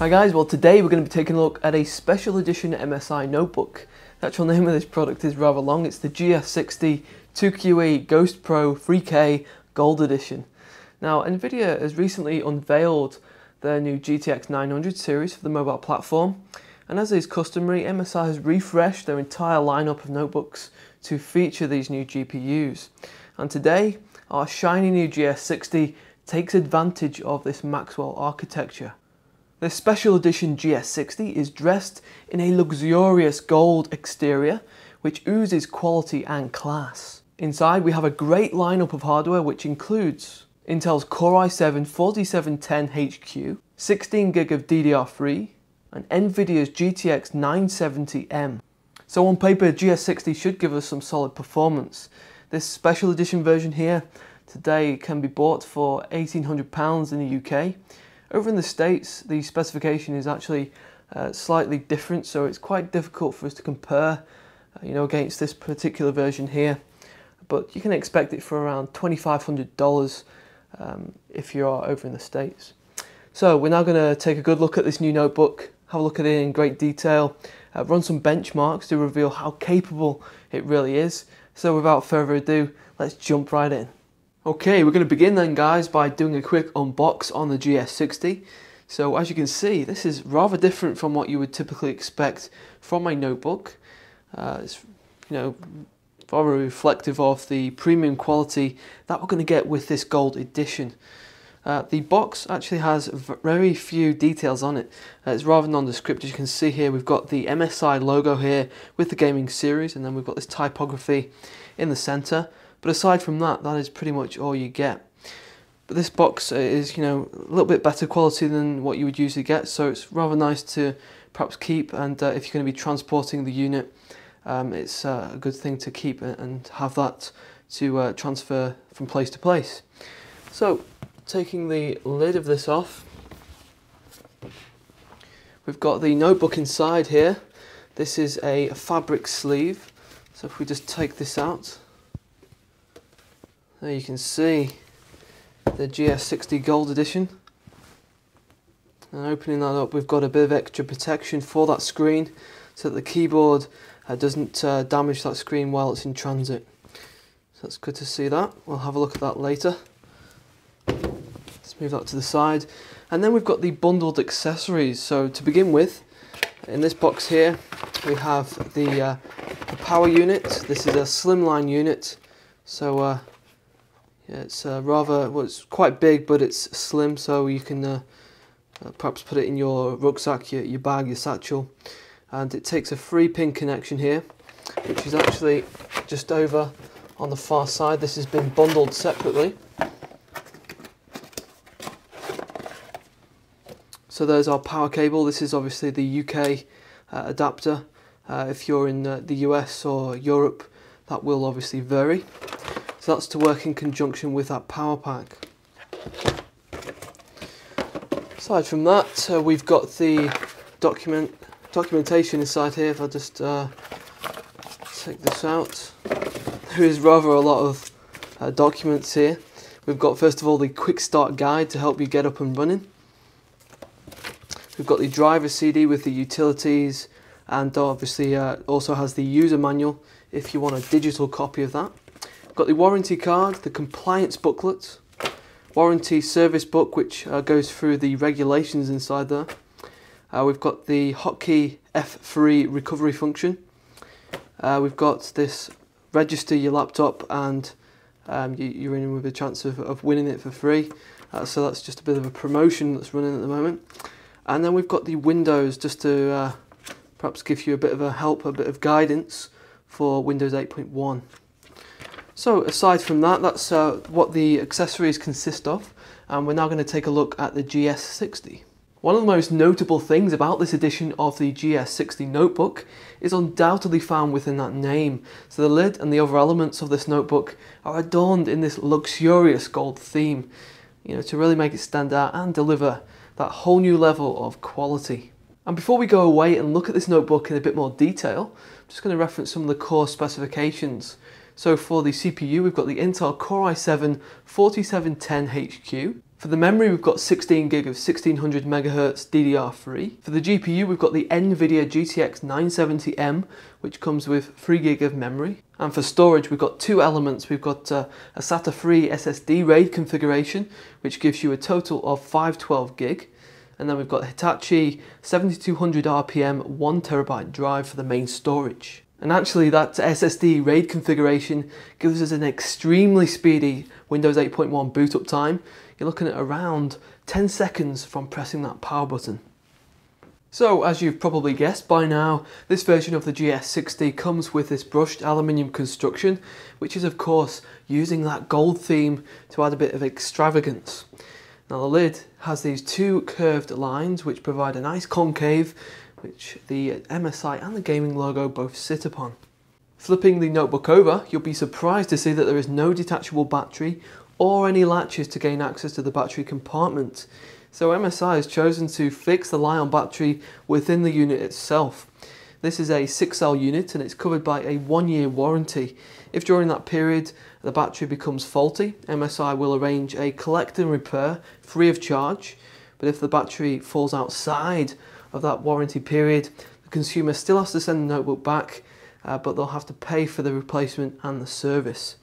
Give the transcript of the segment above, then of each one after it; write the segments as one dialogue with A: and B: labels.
A: Hi guys, well today we're going to be taking a look at a special edition MSI notebook. The actual name of this product is rather long. It's the GS60 2QE Ghost Pro 3K Gold Edition. Now Nvidia has recently unveiled their new GTX 900 series for the mobile platform, and as is customary, MSI has refreshed their entire lineup of notebooks to feature these new GPUs. And today, our shiny new GS60 takes advantage of this Maxwell architecture. This special edition GS60 is dressed in a luxurious gold exterior, which oozes quality and class. Inside we have a great lineup of hardware which includes Intel's Core i7 4710HQ, 16GB of DDR3, and Nvidia's GTX 970M. So on paper, GS60 should give us some solid performance. This special edition version here today can be bought for £1,800 in the UK. Over in the States, the specification is actually slightly different, so it's quite difficult for us to compare, against this particular version here. But you can expect it for around $2,500 if you are over in the States. So we're now going to take a good look at this new notebook, have a look at it in great detail, run some benchmarks to reveal how capable it really is. So without further ado, let's jump right in. Okay, we're going to begin then guys by doing a quick unbox on the GS60. So as you can see, this is rather different from what you would typically expect from a notebook. It's rather reflective of the premium quality that we're going to get with this gold edition. The box actually has very few details on it. It's rather nondescript. As you can see here, we've got the MSI logo here with the gaming series, and then we've got this typography in the center. But aside from that, that is pretty much all you get. But this box is, a little bit better quality than what you would usually get, so it's rather nice to perhaps keep. And if you're going to be transporting the unit, it's a good thing to keep and have that to transfer from place to place. So, taking the lid of this off, we've got the notebook inside here. This is a fabric sleeve, so if we just take this out, there you can see the GS60 Gold Edition. And opening that up, we've got a bit of extra protection for that screen so that the keyboard doesn't damage that screen while it's in transit. So that's good to see that. We'll have a look at that later. Let's move that to the side. And then we've got the bundled accessories. So to begin with, in this box here, we have the power unit. This is a slimline unit. So yeah, it's it's quite big, but it's slim, so you can perhaps put it in your rucksack, your bag, your satchel. And it takes a 3-pin connection here, which is actually just over on the far side. This has been bundled separately. So there's our power cable. This is obviously the UK adapter. If you're in the US or Europe, that will obviously vary. So that's to work in conjunction with that power pack. Aside from that, we've got the documentation inside here. If I just take this out, there is rather a lot of documents here. We've got first of all the quick start guide to help you get up and running. We've got the driver CD with the utilities, and obviously also has the user manual if you want a digital copy of that. We've got the warranty card, the compliance booklet, warranty service book which goes through the regulations inside there. We've got the hotkey F3 recovery function. We've got this register your laptop, and you're in with a chance of winning it for free. So that's just a bit of a promotion that's running at the moment. And then we've got the Windows, just to perhaps give you a bit of a help, a bit of guidance for Windows 8.1. So aside from that, that's what the accessories consist of, and we're now going to take a look at the GS60. One of the most notable things about this edition of the GS60 notebook is undoubtedly found within that name. So the lid and the other elements of this notebook are adorned in this luxurious gold theme, to really make it stand out and deliver that whole new level of quality. And before we go away and look at this notebook in a bit more detail, I'm just going to reference some of the core specifications. So for the CPU, we've got the Intel Core i7 4710HQ, For the memory, we've got 16 gig of 1600 MHz DDR3. For the GPU, we've got the NVIDIA GTX 970M, which comes with 3 gig of memory. And for storage, we've got two elements. We've got a SATA 3 SSD RAID configuration, which gives you a total of 512 gig. And then we've got Hitachi 7200 RPM 1TB drive for the main storage. And actually that SSD RAID configuration gives us an extremely speedy Windows 8.1 boot up time. You're looking at around 10 seconds from pressing that power button. So as you've probably guessed by now, this version of the GS60 comes with this brushed aluminium construction, which is of course using that gold theme to add a bit of extravagance. Now the lid has these two curved lines which provide a nice concave, which the MSI and the gaming logo both sit upon. Flipping the notebook over, you'll be surprised to see that there is no detachable battery or any latches to gain access to the battery compartment. So MSI has chosen to fix the Li-ion battery within the unit itself. This is a 6-cell unit and it's covered by a 1-year warranty. If during that period the battery becomes faulty, MSI will arrange a collect and repair free of charge. But if the battery falls outside of that warranty period, the consumer still has to send the notebook back, but they'll have to pay for the replacement and the service.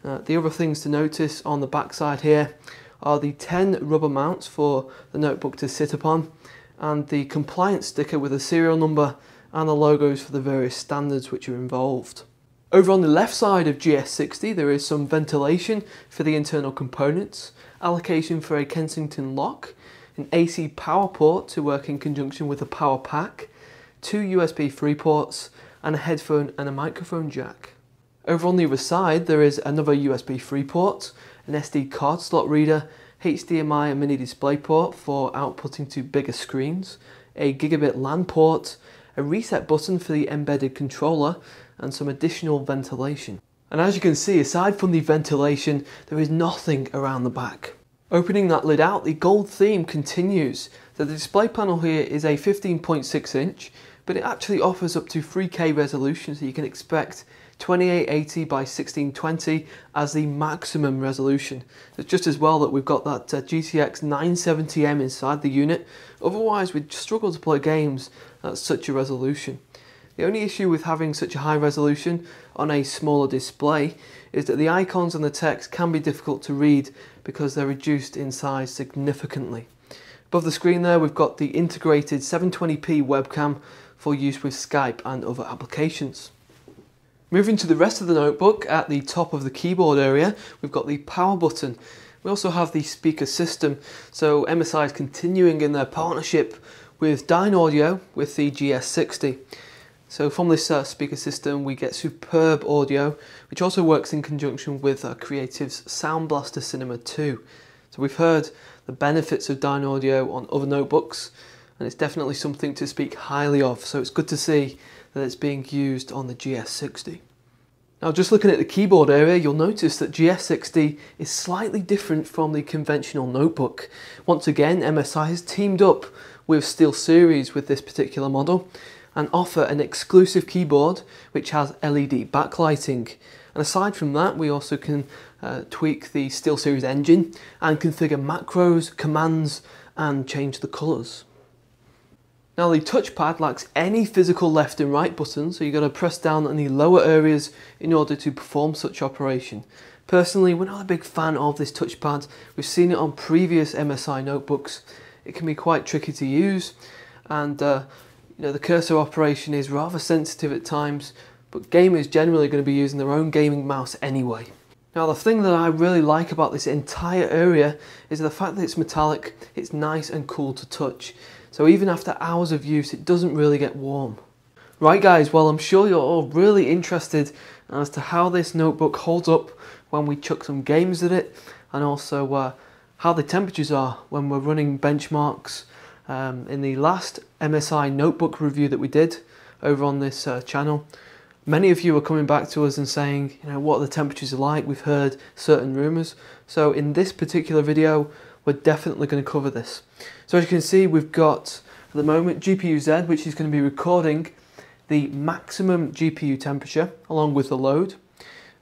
A: The other things to notice on the back side here are the 10 rubber mounts for the notebook to sit upon, and the compliance sticker with a serial number and the logos for the various standards which are involved. Over on the left side of GS60 there is some ventilation for the internal components, allocation for a Kensington lock, an AC power port to work in conjunction with a power pack, 2 USB 3 ports, and a headphone and a microphone jack. Over on the other side there is another USB 3 port, an SD card slot reader, HDMI and mini display port for outputting to bigger screens, a gigabit LAN port, a reset button for the embedded controller, and some additional ventilation. And as you can see, aside from the ventilation, there is nothing around the back. Opening that lid out, the gold theme continues. So the display panel here is a 15.6 inch, but it actually offers up to 3K resolution, so you can expect 2880 by 1620 as the maximum resolution. It's just as well that we've got that GTX 970M inside the unit, otherwise we'd struggle to play games at such a resolution. The only issue with having such a high resolution on a smaller display is that the icons and the text can be difficult to read because they're reduced in size significantly. Above the screen there we've got the integrated 720p webcam for use with Skype and other applications. Moving to the rest of the notebook, at the top of the keyboard area we've got the power button. We also have the speaker system, so MSI is continuing in their partnership with Dynaudio with the GS60. So from this speaker system we get superb audio, which also works in conjunction with Creative's Sound Blaster Cinema 2. So we've heard the benefits of Dynaudio on other notebooks, and it's definitely something to speak highly of, so it's good to see that it's being used on the GS60. Now just looking at the keyboard area, you'll notice that GS60 is slightly different from the conventional notebook. Once again, MSI has teamed up with SteelSeries with this particular model and offer an exclusive keyboard which has LED backlighting. And aside from that, we also can tweak the SteelSeries engine and configure macros, commands, and change the colours. Now the touchpad lacks any physical left and right buttons, so you've got to press down on the lower areas in order to perform such operation. Personally, we're not a big fan of this touchpad. We've seen it on previous MSI notebooks. It can be quite tricky to use, and the cursor operation is rather sensitive at times, but gamers generally going to be using their own gaming mouse anyway. Now the thing that I really like about this entire area is the fact that it's metallic, it's nice and cool to touch. So even after hours of use, it doesn't really get warm. Right guys, well I'm sure you're all really interested as to how this notebook holds up when we chuck some games at it, and also how the temperatures are when we're running benchmarks. In the last MSI notebook review that we did over on this channel, many of you are coming back to us and saying, what the temperatures are like. We've heard certain rumours. So in this particular video, we're definitely going to cover this. So as you can see, we've got at the moment GPU-Z, which is going to be recording the maximum GPU temperature along with the load.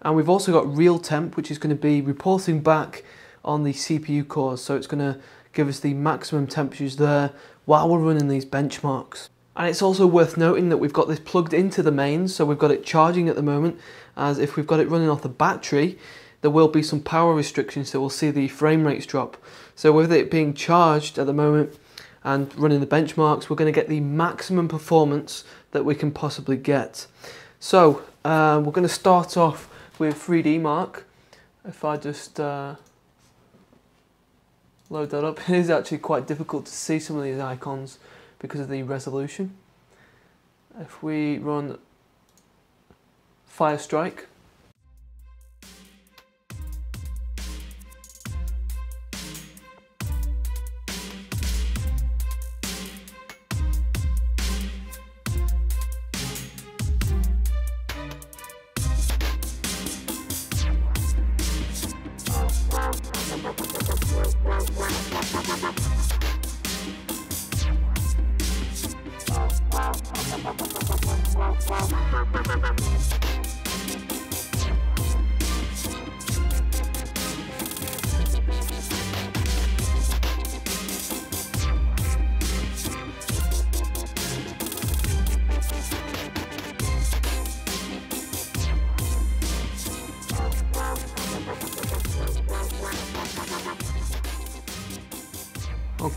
A: And we've also got real temp, which is going to be reporting back on the CPU cores, so it's going to give us the maximum temperatures there while we're running these benchmarks. And it's also worth noting that we've got this plugged into the mains, so we've got it charging at the moment, as if we've got it running off the battery, there will be some power restrictions, so we'll see the frame rates drop. So with it being charged at the moment and running the benchmarks, we're going to get the maximum performance that we can possibly get. So we're going to start off with 3D Mark. If I just load that up, it is actually quite difficult to see some of these icons because of the resolution. If we run Fire Strike,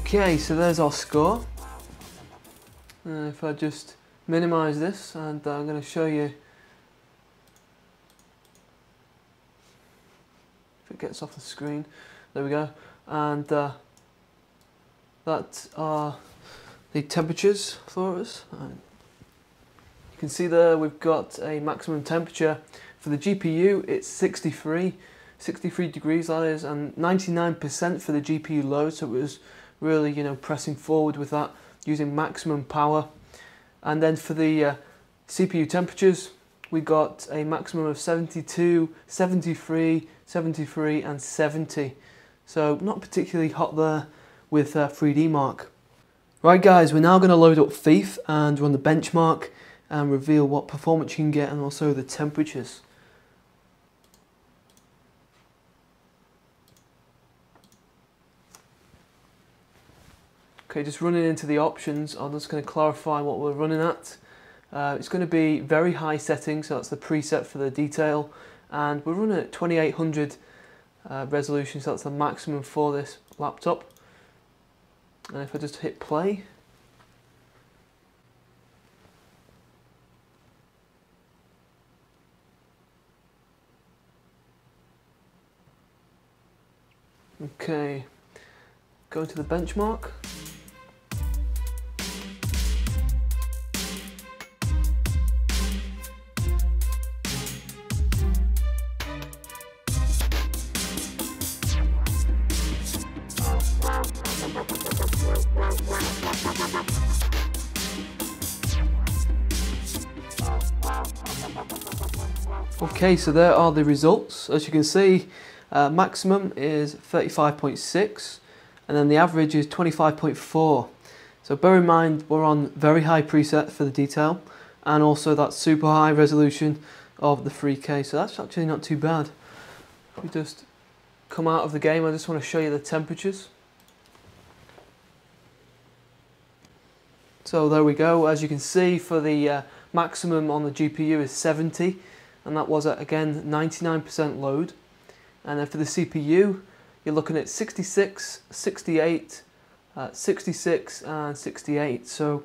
A: okay, so there's our score. If I just minimize this, and I'm going to show you if it gets off the screen. There we go. And that are the temperatures for us. You can see there we've got a maximum temperature for the GPU. It's 63 degrees that is, and 99% for the GPU load. So it was really, pressing forward with that, using maximum power. And then for the CPU temperatures, we got a maximum of 72, 73, 73 and 70. So not particularly hot there with 3D Mark. Right guys, we're now going to load up Thief and run the benchmark and reveal what performance you can get and also the temperatures. Okay, just running into the options, I'm just going to clarify what we're running at. It's going to be very high settings, so that's the preset for the detail, and we're running at 2800 resolution, so that's the maximum for this laptop. And if I just hit play, okay, go to the benchmark. Okay, so there are the results. As you can see, maximum is 35.6 and then the average is 25.4. So bear in mind we're on very high preset for the detail and also that super high resolution of the 3K, so that's actually not too bad. If we just come out of the game, I just want to show you the temperatures. So there we go. As you can see, for the maximum on the GPU is 70, and that was at, again, 99% load. And then for the CPU, you're looking at 66, 68, 66 and 68. So,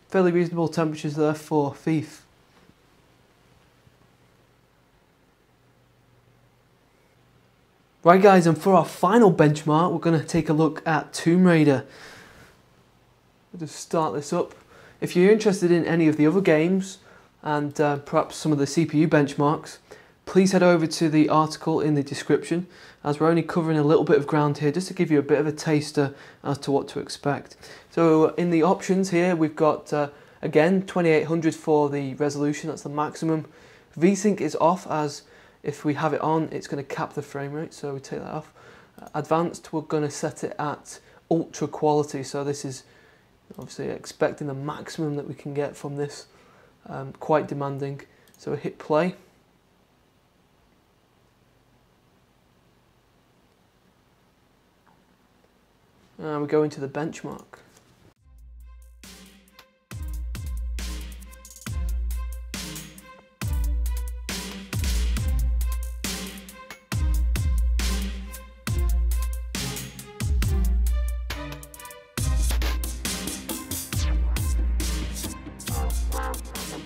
A: fairly reasonable temperatures there for Thief. Right guys, and for our final benchmark, we're going to take a look at Tomb Raider. I'll just start this up. If you're interested in any of the other games and perhaps some of the CPU benchmarks, please head over to the article in the description, as we're only covering a little bit of ground here just to give you a bit of a taster as to what to expect. So in the options here, we've got again 2800 for the resolution, that's the maximum. VSync is off, as if we have it on, it's going to cap the frame rate, so we take that off. Advanced, we're going to set it at ultra quality, so this is obviously expecting the maximum that we can get from this, quite demanding. So hit play. we go into the benchmark.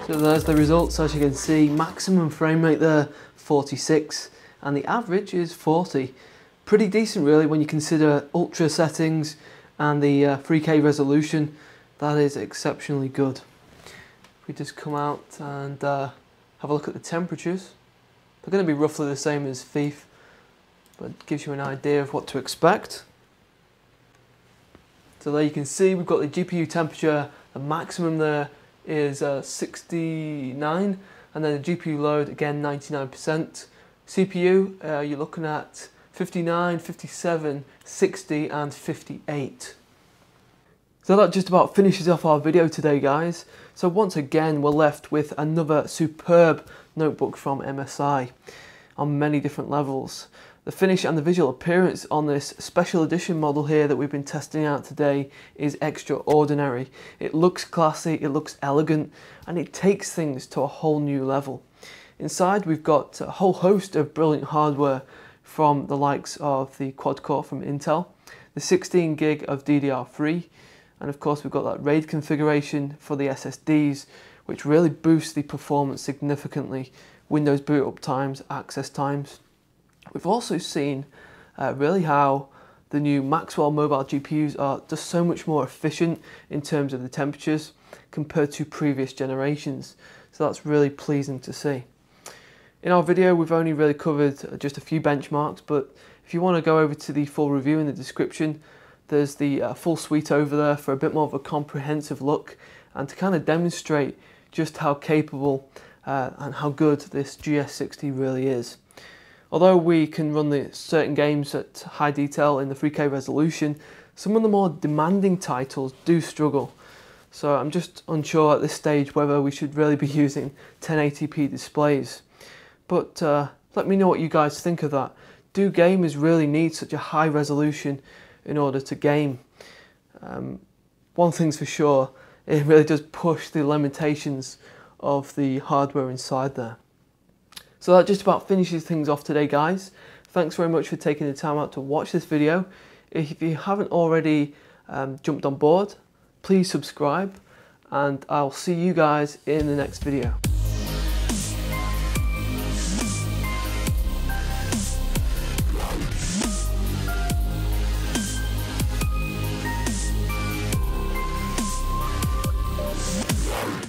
A: So there's the results. As you can see, maximum frame rate there 46 and the average is 40. Pretty decent really when you consider ultra settings and the 3K resolution. That is exceptionally good. If we just come out and have a look at the temperatures, they're going to be roughly the same as FIFA, but it gives you an idea of what to expect. So there you can see we've got the GPU temperature, the maximum there is 69, and then the GPU load again 99%. CPU you're looking at 59, 57, 60 and 58. So that just about finishes off our video today, guys. So once again we're left with another superb notebook from MSI on many different levels. The finish and the visual appearance on this special edition model here that we've been testing out today is extraordinary. It looks classy, it looks elegant, and it takes things to a whole new level. Inside we've got a whole host of brilliant hardware from the likes of the quad-core from Intel, the 16 gig of DDR3, and of course we've got that RAID configuration for the SSDs, which really boosts the performance significantly, Windows boot up times, access times. We've also seen really how the new Maxwell mobile GPUs are just so much more efficient in terms of the temperatures compared to previous generations. So that's really pleasing to see. In our video we've only really covered just a few benchmarks, but if you want to go over to the full review in the description, there's the full suite over there for a bit more of a comprehensive look and to kind of demonstrate just how capable and how good this GS60 really is. Although we can run the certain games at high detail in the 3K resolution, some of the more demanding titles do struggle. So I'm just unsure at this stage whether we should really be using 1080p displays. But let me know what you guys think of that. Do gamers really need such a high resolution in order to game? One thing's for sure, it really does push the limitations of the hardware inside there. So that just about finishes things off today, guys. Thanks very much for taking the time out to watch this video. If you haven't already jumped on board, please subscribe and I'll see you guys in the next video.